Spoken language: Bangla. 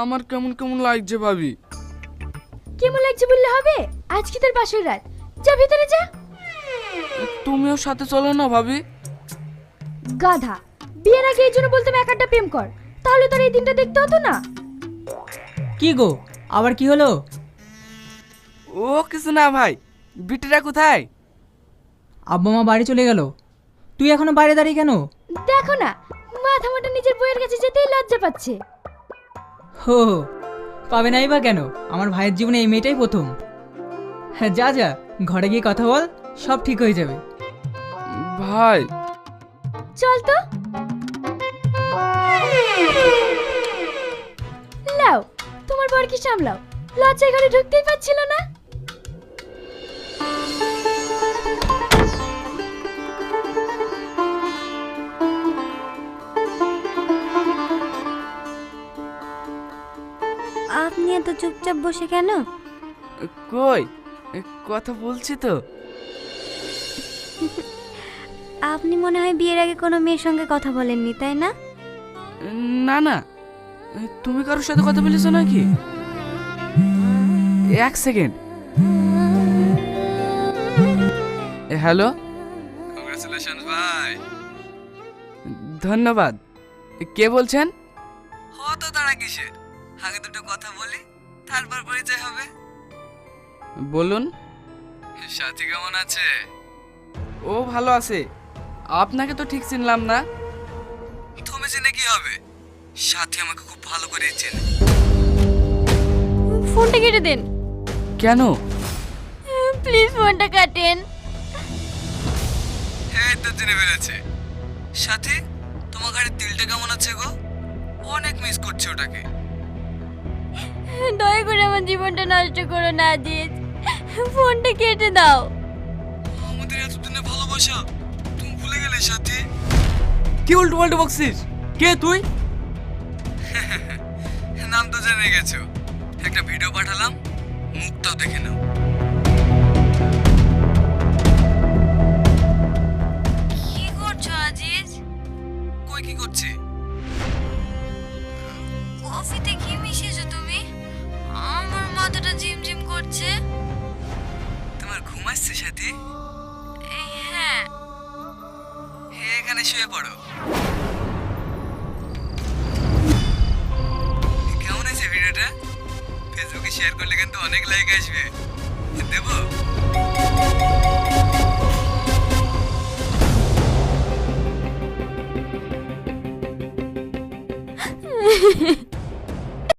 আমার কেমন কেমন লাগছে ভাবি। কেমন লাগছে বললে হবে? আজ কি তোর বাসর রাত, যা ভিতরে যা। তুমিও সাথে চলো না ভাবি। গাধা, বিয়ের আগে এই জন্য বলতাম এক আধটা প্রেম কর, তাহলে তোর এই দিনটা দেখতে হতো না। কি গো, আবার কি হলো? ও কিছু না ভাই, বিটিরা কোথায়? আব্বা মা বাড়ি চলে গেল, তুই এখনো বাইরে দাঁড়িয়ে কেন? দেখো না, মাথা মোটা নিজের বইয়ের কাছে যেতেই লজ্জা পাচ্ছে। হো, পাবে নাই বা কেন? আমার ভাইয়ের জীবনে এই মেয়েটাই প্রথম। হ্যাঁ, যা যা, ঘরে গিয়ে কথা বল, সব ঠিক হয়ে যাবে। ভাই চল তো। লাও, তোমার বর কি সামলাও, লজ্জায় ঘরে ঢুকতেই পারছিল না। আপনি এত চুপচাপ বসে কেন? কই, কথা বলছি তো। আপনি মনে হয় বিয়ের আগে কোনো মেয়ের সঙ্গে কথা বলেননি, তাই না? না না, তুমি কারোর সাথে কথা বলেছো নাকি? এক সেকেন্ড। হ্যালো, কংগ্রাচুলেশন ভাই। ধন্যবাদ। কে বলছেন? অত তাড়া কিসের? আগে দুটো কথা বলি, তারপর পরিচয় হবে। বলুন। সাথী কেমন আছে? ও ভালো আছে, আপনাকে তো ঠিক চিনলাম না। তুমি জেনে কি হবে? সাথী আমাকে খুব ভালো করে চেনে। ফোনটা কেটে দেন কেন? প্লিজ, ফোনটা কাটেন। এই তো জেনে ফেলেছে। সাথী, তোমার গাড়ির তিলটা কেমন আছে গো? অনেক মিস করছে ওটাকে। দয়া করে আমার জীবনটা নষ্ট করো না আজিজ, ফোনটা কেটে দাও। আমাদের এতদিনে ভালোবাসা তুমি ভুলে গেলে সাথী? কি উল্টো পাল্টো বকছিস? কে তুই? নাম তো জেনে গেছো। একটা ভিডিও পাঠালাম, মুখটাও দেখে নাও। কি করছো আজিজ? কই কি করছে? কফিতে কি মিশিয়েছো তুমি? আমার মাথাটা ঝিমঝিম করছে। তোমার ঘুম আসছে সাথী? হ্যাঁ। এখানে শুয়ে পড়ো। কেমন হয়েছে ভিডিওটা? ফেসবুকে শেয়ার করলে কিন্তু অনেক লাইক আসবে। দেবো?